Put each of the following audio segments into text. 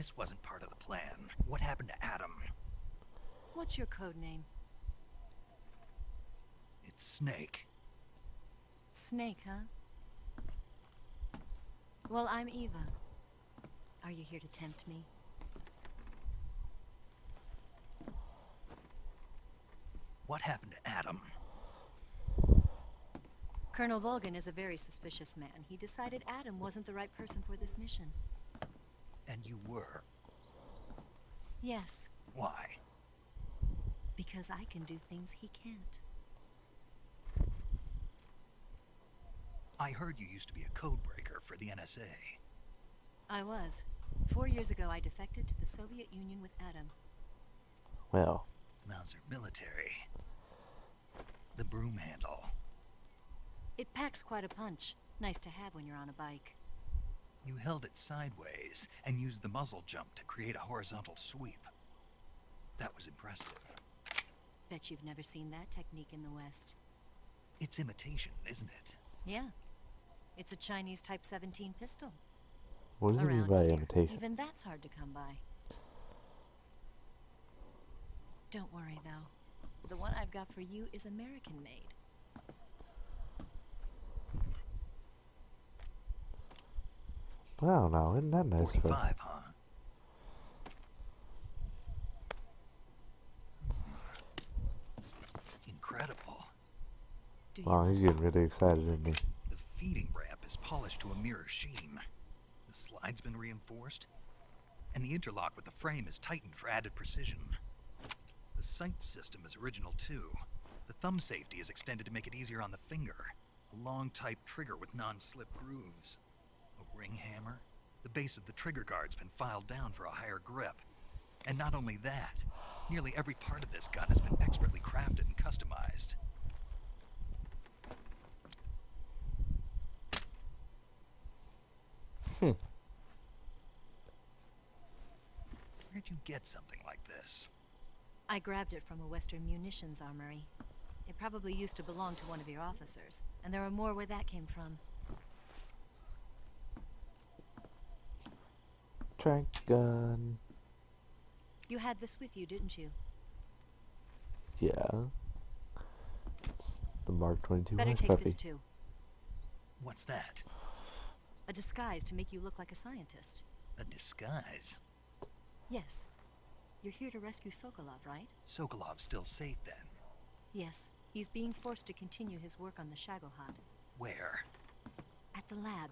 this wasn't part of the plan. What happened to Adam? What's your code name? It's Snake. Snake, huh? Well, I'm Eva. Are you here to tempt me? What happened to Adam? Colonel Volgan is a very suspicious man. He decided Adam wasn't the right person for this mission. And you were? Yes, Why? because I can do things he can't. I heard you used to be a codebreaker for the NSA. I was. 4 years ago, I defected to the Soviet Union with Adam. Well, Mauser military. The broom handle. It packs quite a punch. Nice to have when you're on a bike. You held it sideways and used the muzzle jump to create a horizontal sweep. That was impressive. Bet you've never seen that technique in the West. It's imitation, isn't it? Yeah. It's a Chinese Type 17 pistol. what does it mean Around by here. imitation? Even that's hard to come by. Don't worry, though. The one I've got for you is American-made. Wow, now isn't that nice? 45, huh? Incredible. Do you Wow, he's getting really excited, isn't he? The feeding ramp is polished to a mirror sheen. The slide's been reinforced, and the interlock with the frame is tightened for added precision. The sight system is original too. The thumb safety is extended to make it easier on the finger. A long type trigger with non-slip grooves. A ring hammer. The base of the trigger guard's been filed down for a higher grip. And not only that, nearly every part of this gun has been expertly crafted and customized. Where'd you get something like this? I grabbed it from a Western munitions armory. It probably used to belong to one of your officers, and there are more where that came from. Trank gun. You had this with you, didn't you? Yeah. It's the Mark 22 Better Hush take Puppy. this too. What's that? A disguise to make you look like a scientist. A disguise? Yes. You're here to rescue Sokolov, right? Sokolov's still safe then. Yes. He's being forced to continue his work on the Shagohod. Where? At the lab.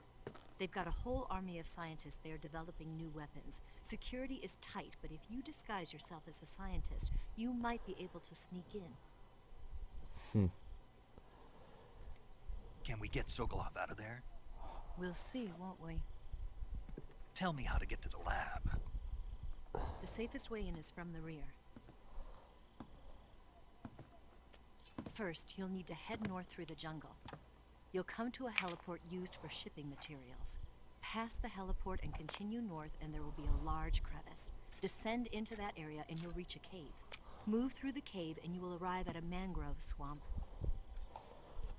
They've got a whole army of scientists there developing new weapons. Security is tight, but if you disguise yourself as a scientist, you might be able to sneak in. Can we get Sokolov out of there? We'll see, won't we? Tell me how to get to the lab. The safest way in is from the rear. First, you'll need to head north through the jungle. You'll come to a heliport used for shipping materials. Pass the heliport and continue north, and there will be a large crevice. Descend into that area and you'll reach a cave. Move through the cave and you will arrive at a mangrove swamp.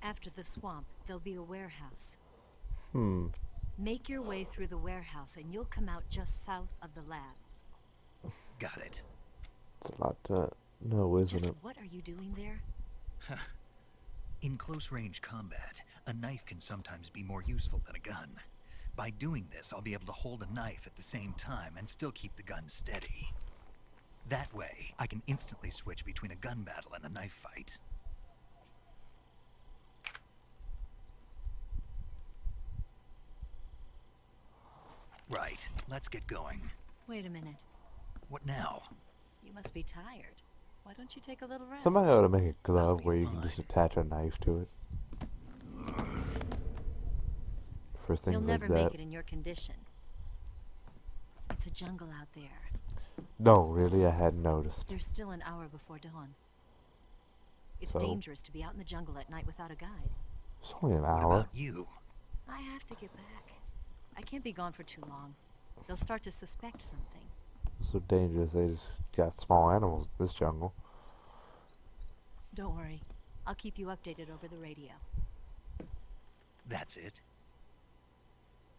After the swamp, there'll be a warehouse. Make your way through the warehouse and you'll come out just south of the lab. Got it. It's a lot to know, isn't Just it? what are you doing there? In close-range combat, a knife can sometimes be more useful than a gun. By doing this, I'll be able to hold a knife at the same time and still keep the gun steady. That way, I can instantly switch between a gun battle and a knife fight. Right, let's get going. Wait a minute. What now? You must be tired. Why don't you take a little rest? Somebody ought to make a glove be where you can fine. just attach a knife to it. For things You'll like never that. make it in your condition. It's a jungle out there. No, really, I hadn't noticed. There's still an hour before dawn. It's So? dangerous to be out in the jungle at night without a guide. It's only an What hour. about you? I have to get back. I can't be gone for too long. They'll start to suspect something. So dangerous, they just got small animals in this jungle. Don't worry. I'll keep you updated over the radio. That's it?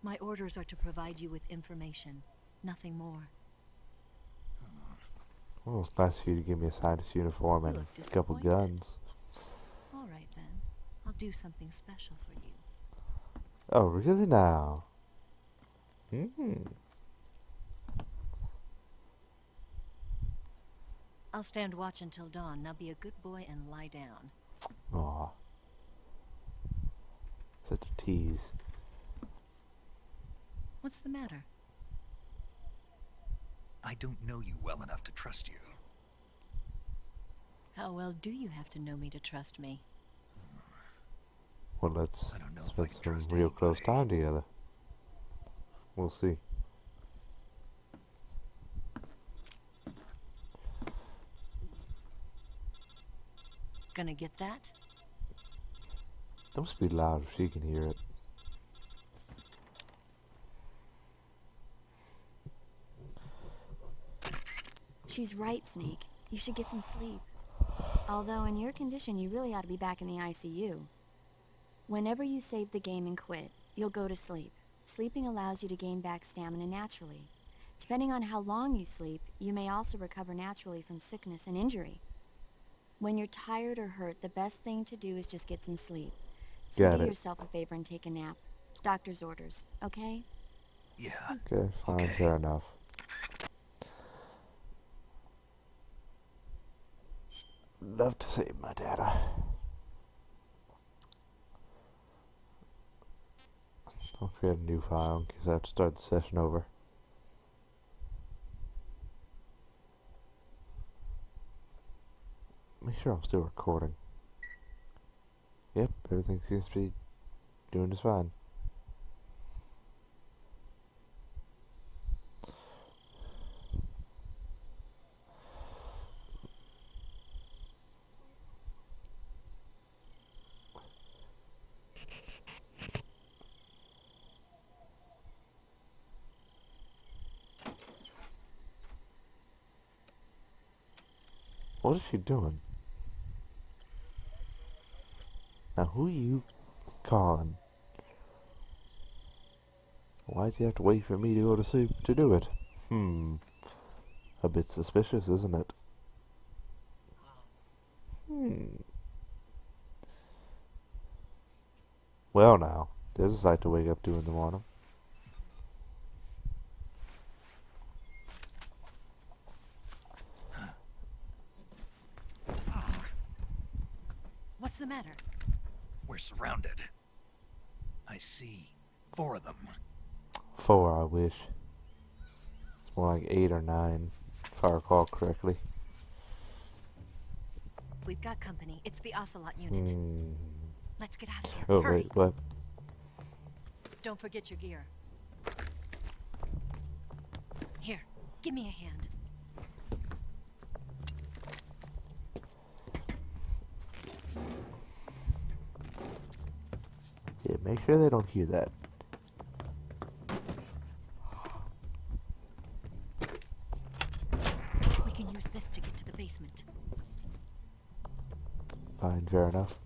My orders are to provide you with information. Nothing more. Well, it's nice of you to give me a scientist uniform You and look a couple disappointed. guns. All right, then. I'll do something special for you. Oh, really now? Hmm. I'll stand watch until dawn. Now be a good boy and lie down. Aw. Such a tease. What's the matter? I don't know you well enough to trust you. How well do you have to know me to trust me? Well, let's I don't know if I spend can some trust real close anybody. time together. We'll see. Gonna get that? Don't speak loud if she can hear it. She's right, Snake. You should get some sleep. Although in your condition, you really ought to be back in the ICU. Whenever you save the game and quit, you'll go to sleep. Sleeping allows you to gain back stamina naturally. Depending on how long you sleep, you may also recover naturally from sickness and injury. When you're tired or hurt, the best thing to do is just get some sleep. So Got do it. yourself a favor and take a nap. Doctor's orders, okay? Yeah. Okay, fine, Okay. fair enough. Love to save my data. I'll create a new file in case I have to start the session over. Make sure I'm still recording. Yep, everything seems to be doing just fine. What is she doing? Now who are you calling? Why'd you have to wait for me to go to sleep to do it? A bit suspicious, isn't it? Well now, there's a sight to wake up to in the morning. What's the matter? We're surrounded. I see 4 of them. 4, I wish. It's more like 8 or 9, if I recall correctly. We've got company. It's the Ocelot unit. Let's get out of here. Oh, Hurry. wait, what? Don't forget your gear. Here, give me a hand. Yeah, make sure they don't hear that. We can use this to get to the basement. Fine, fair enough.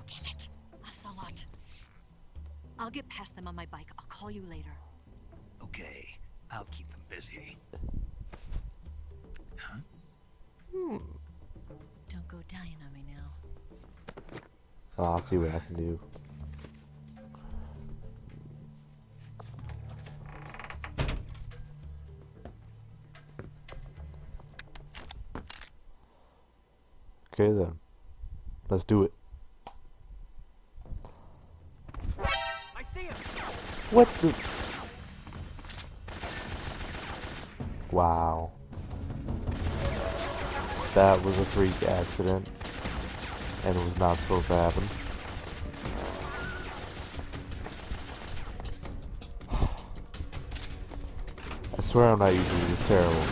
Damn it, Ocelot. I'll get past them on my bike. I'll call you later. Okay, I'll keep them busy. Huh? Don't go dying on me now. Oh, I'll see what I can do. Okay then. Let's do it. I see him! What the? Wow. That was a freak accident. And it was not supposed to happen. I swear I'm not usually this terrible.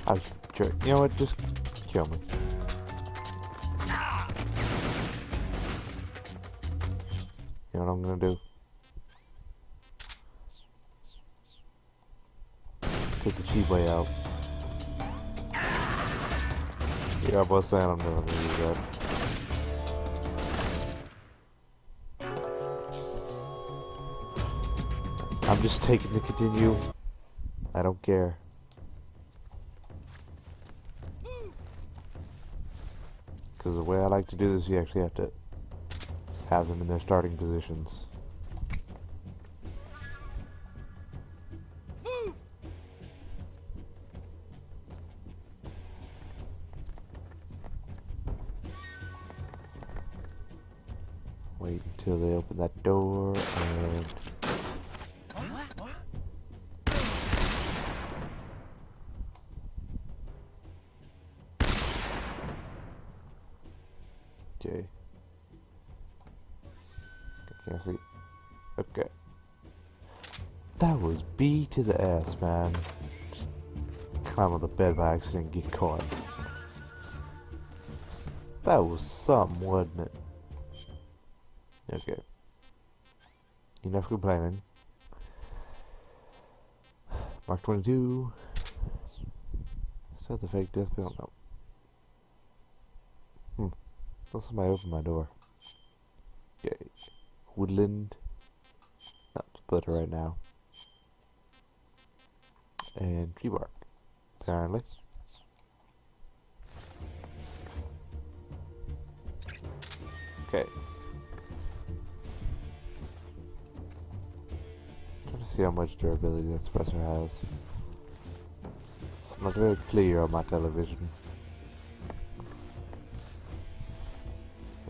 I jerk. You know what? Just kill me. You know what I'm gonna do? Take the cheap way out. Yeah, I was saying I'm never gonna use that. I'm just taking the continue. I don't care. Because the way I like to do this, you actually have to have them in their starting positions. Wait until they open that door and... Okay. I can't see. Okay. That was B to the S, man. Just climb on the bed by accident and get caught. That was something, wasn't it? Okay. Enough complaining. Mark 22. Is that the fake death bill? No. Thought somebody opened my door. Okay. Woodland. No, splitter right now. And tree bark. Apparently. Okay. Trying to see how much durability that suppressor has. It's not very clear on my television.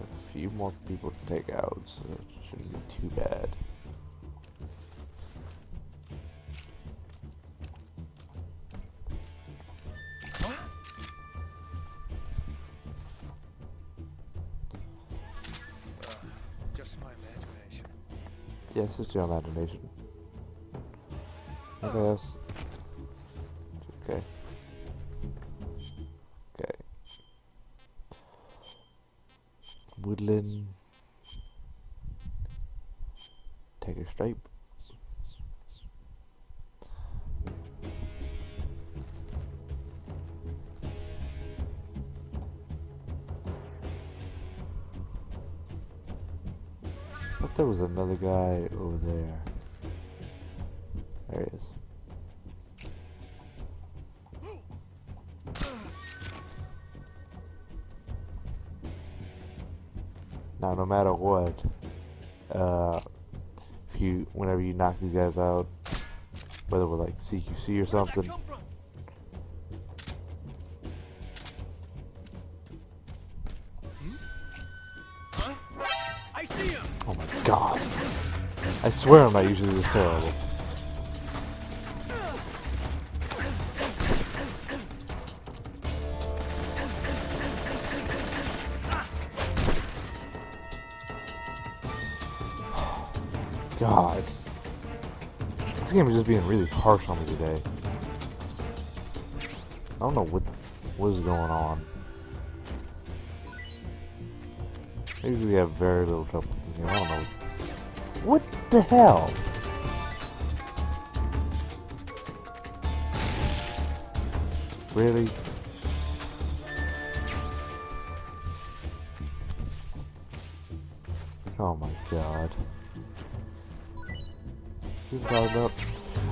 A few more people to take out, so it shouldn't be too bad. Just my imagination. Yes, it's your imagination. What else? Okay. Okay. Woodland. Take a stripe. Thought there was another guy over there. There he is. Now, no matter what, whenever you knock these guys out, whether with like CQC or something, I see him. oh my god, I swear I'm not usually this terrible. God. This game is just being really harsh on me today. I don't know what is going on. I usually have very little trouble with this game. I don't know. What the hell? Really? Oh my god.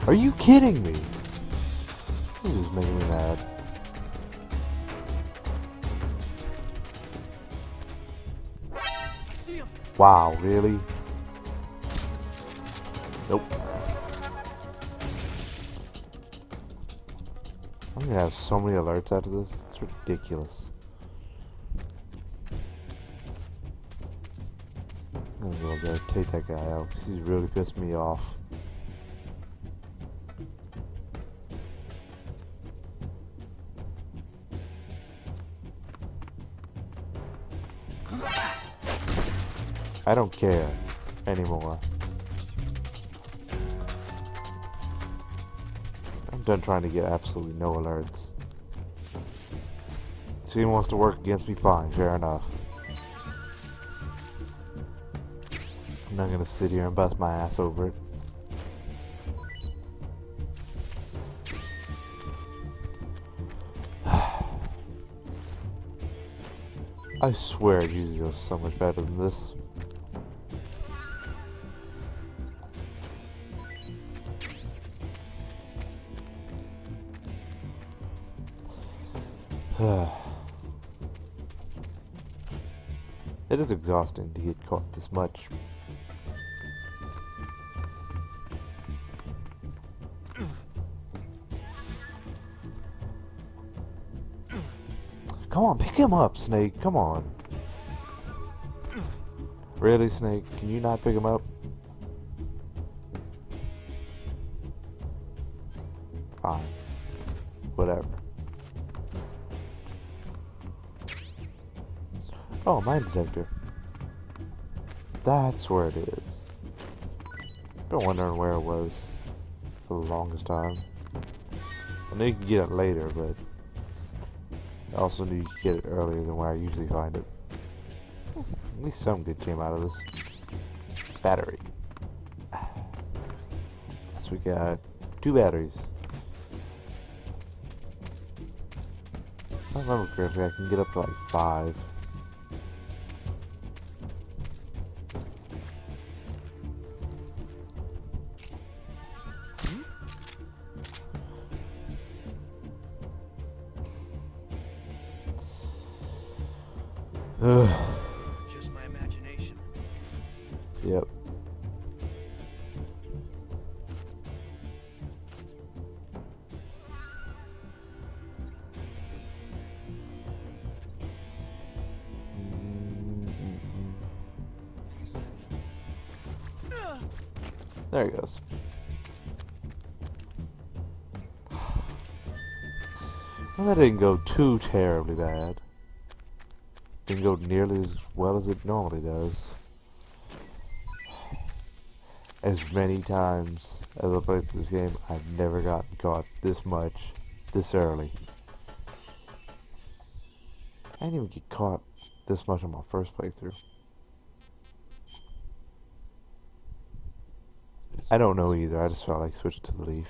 Are you kidding me? This is making me mad. Wow, really? Nope. I'm gonna have so many alerts after this. It's ridiculous. I'm gonna go there, take that guy out. He's really pissed me off. I don't care anymore. I'm done trying to get absolutely no alerts. If he wants to work against me, fine, fair enough. I'm not gonna sit here and bust my ass over it. I swear it usually goes so much better than this. It is exhausting to get caught this much. Come on, pick him up, Snake. Come on. Really, Snake? Can you not pick him up? Fine. Whatever. Oh, mine detector. That's where it is. Been wondering where it was for the longest time. I know you can get it later, but I also knew you could get it earlier than where I usually find it. At least some good came out of this. Battery. So we got 2 batteries. If I remember correctly, I can get up to like 5. Just my imagination. Yep. There he goes. Well, that didn't go too terribly bad. Didn't go nearly as well as it normally does. As many times as I played this game, I've never gotten caught this much, this early. I didn't even get caught this much on my first playthrough. I don't know either, I just felt like switching to the Leaf.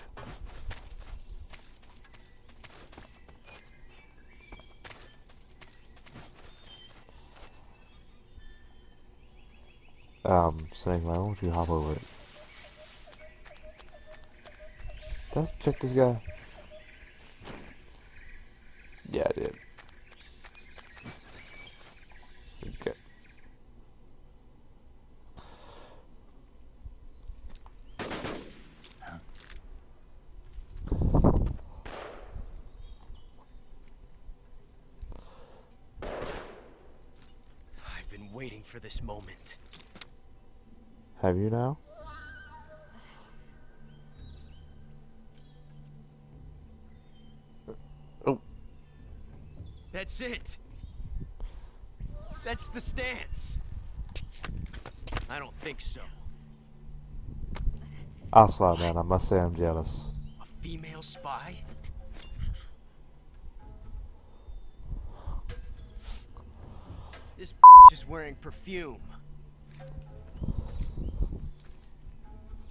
Snake, why don't you hop over it? Let's check this guy. Yeah, I did. Okay. I've been waiting for this moment. Have you now? Oh. That's it. That's the stance. I don't think so. Ocelot, man, I must say I'm jealous. A female spy? This is wearing perfume.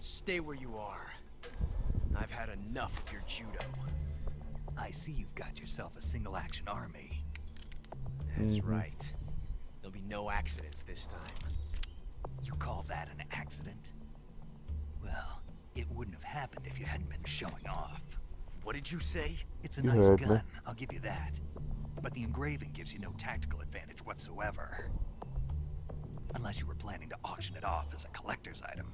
Stay where you are. I've had enough of your judo. I see you've got yourself a single-action army. That's right. There'll be no accidents this time. You call that an accident? Well, it wouldn't have happened if you hadn't been showing off. What did you say? It's a You nice heard me. gun, I'll give you that. But the engraving gives you no tactical advantage whatsoever. Unless you were planning to auction it off as a collector's item.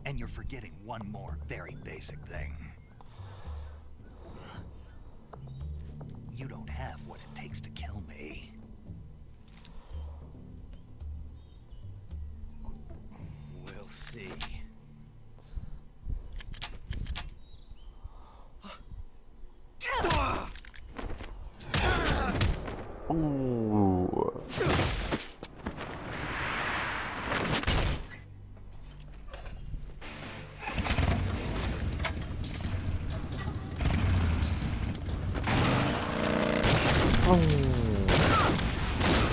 And you're forgetting one more very basic thing. You don't have what it takes to kill me. We'll see. Ooh.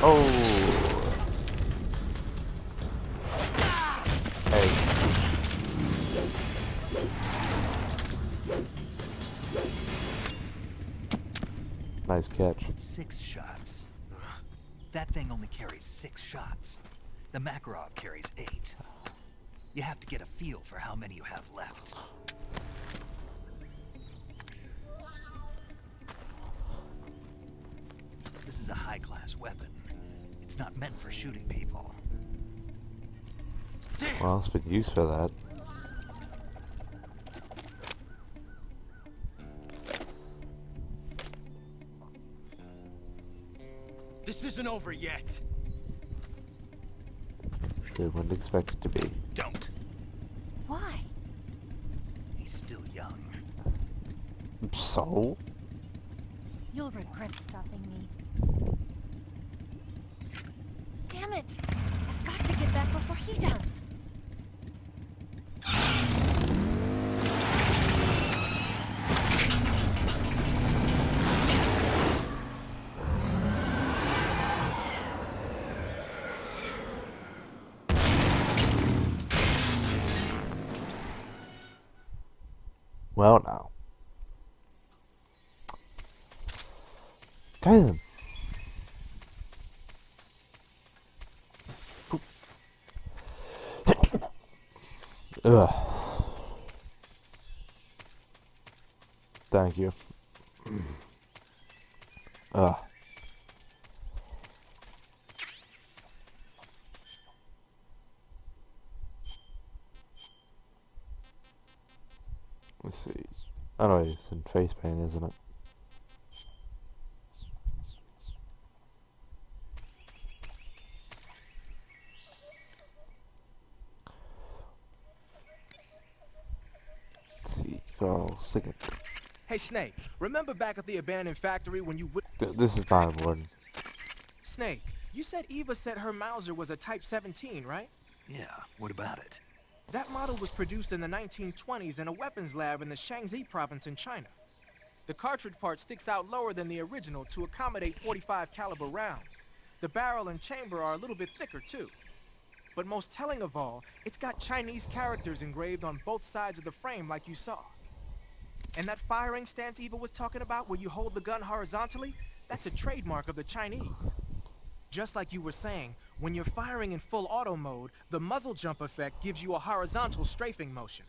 Oh. Hey. Nice catch. 6 shots. That thing only carries 6 shots. The Makarov carries 8. You have to get a feel for how many you have left. This is a high-class weapon. It's not meant for shooting people. Well, it's been used for that. This isn't over yet. They wouldn't expect it to be. Don't. Why? He's still young. So? You'll regret stopping me. Damn it! I've got to get back before he does. Well, now. Damn. Ugh. Thank you. Ugh. Let's see. Oh no, it's in face paint, isn't it? Let's see. Oh, sick it. Hey, Snake, remember back at the abandoned factory when you would... This is not important. Snake, you said Eva said her Mauser was a Type 17, right? Yeah, what about it? That model was produced in the 1920s in a weapons lab in the Shaanxi province in China. The cartridge part sticks out lower than the original to accommodate 45 caliber rounds. The barrel and chamber are a little bit thicker too. But most telling of all, it's got Chinese characters engraved on both sides of the frame like you saw. And that firing stance Eva was talking about where you hold the gun horizontally, that's a trademark of the Chinese. Just like you were saying, when you're firing in full auto mode, the muzzle jump effect gives you a horizontal strafing motion.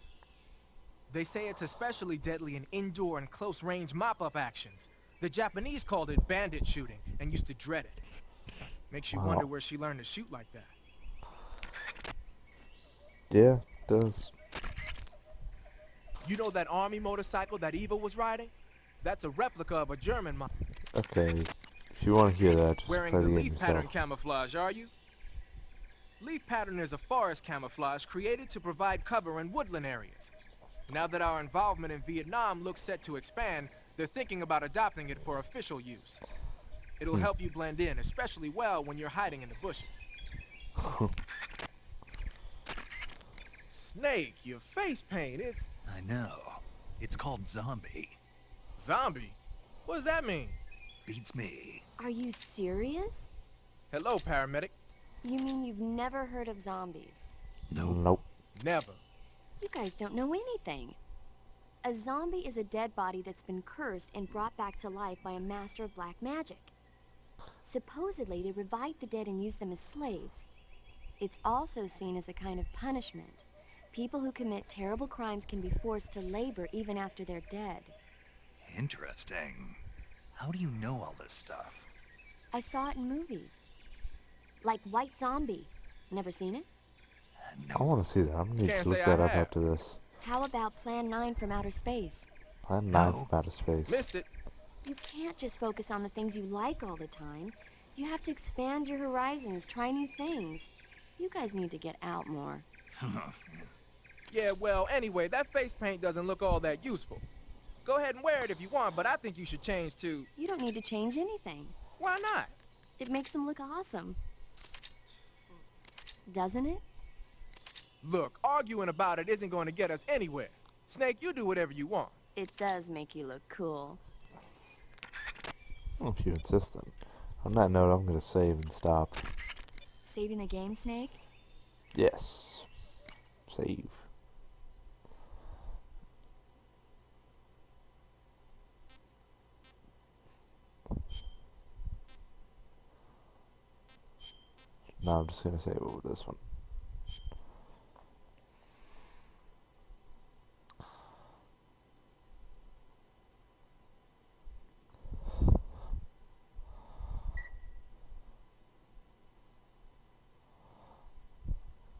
They say it's especially deadly in indoor and close-range mop-up actions. The Japanese called it bandit shooting and used to dread it. Makes you wonder where she learned to shoot like that. Yeah, it does. You know that army motorcycle that Eva was riding? That's a replica of a German model. Okay. If you want to hear that, just Wearing play the the game leaf pattern yourself. camouflage, are you? Leaf pattern is a forest camouflage created to provide cover in woodland areas. Now that our involvement in Vietnam looks set to expand, they're thinking about adopting it for official use. It'll help you blend in, especially well when you're hiding in the bushes. Snake, your face paint is... I know. It's called Zombie. Zombie? What does that mean? Beats me. Are you serious? Hello, paramedic. You mean you've never heard of zombies? Nope. Never. You guys don't know anything. A zombie is a dead body that's been cursed and brought back to life by a master of black magic. Supposedly, they revive the dead and use them as slaves. It's also seen as a kind of punishment. People who commit terrible crimes can be forced to labor even after they're dead. Interesting. How do you know all this stuff? I saw it in movies. Like White Zombie. Never seen it? I No. want to see that. I'm going to need Can't to look say that I up have. after this. How about Plan 9 from Outer Space? Plan 9 No. from outer space. Missed it. You can't just focus on the things you like all the time. You have to expand your horizons, try new things. You guys need to get out more. Yeah, well, anyway, that face paint doesn't look all that useful. Go ahead and wear it if you want, but I think you should change to... You don't need to change anything. Why not? It makes them look awesome. Doesn't it? Look, arguing about it isn't going to get us anywhere. Snake, you do whatever you want. It does make you look cool. Well, if you insist then. On that note, I'm going to save and stop. Saving the game, Snake? Yes. Save. No, I'm just gonna save it with this one.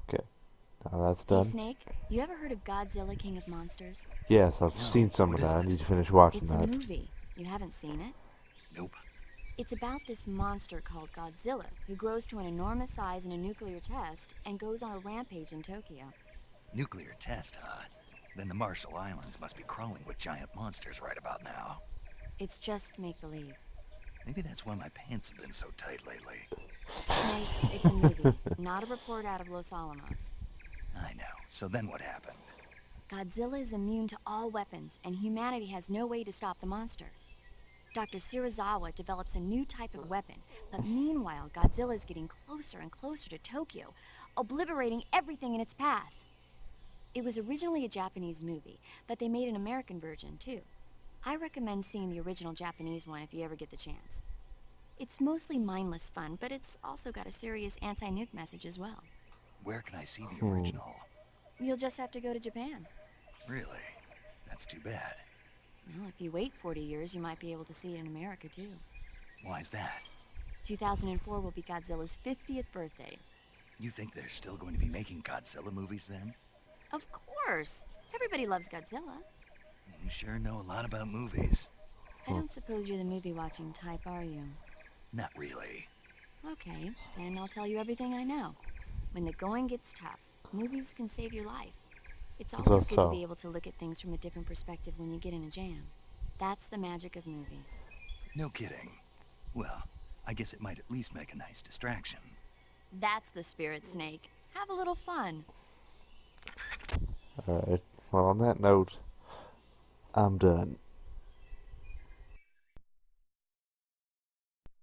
Okay, now that's Hey, done. Snake, you ever heard of Godzilla King of Monsters? Yes, I've No, seen some what of is that. I it? need to finish watching It's a that. movie. You haven't seen it? Nope. It's about this monster called Godzilla, who grows to an enormous size in a nuclear test and goes on a rampage in Tokyo. Nuclear test, huh? Then the Marshall Islands must be crawling with giant monsters right about now. It's just make-believe. Maybe that's why my pants have been so tight lately. Snake, it's a movie, not a report out of Los Alamos. I know. So then what happened? Godzilla is immune to all weapons, and humanity has no way to stop the monster. Dr. Shirazawa develops a new type of weapon, but meanwhile, Godzilla is getting closer and closer to Tokyo, obliterating everything in its path. It was originally a Japanese movie, but they made an American version too. I recommend seeing the original Japanese one if you ever get the chance. It's mostly mindless fun, but it's also got a serious anti-nuke message as well. Where can I see the original? You'll just have to go to Japan. Really? That's too bad. Well, if you wait 40 years, you might be able to see it in America too. Why's that? 2004 will be Godzilla's 50th birthday. You think they're still going to be making Godzilla movies then? Of course! Everybody loves Godzilla. You sure know a lot about movies. I don't suppose you're the movie-watching type, are you? Not really. Okay, then I'll tell you everything I know. When the going gets tough, movies can save your life. It's always good to be able to look at things from a different perspective when you get in a jam. That's the magic of movies. No kidding. Well, I guess it might at least make a nice distraction. That's the spirit, Snake. Have a little fun. Alright, well on that note, I'm done.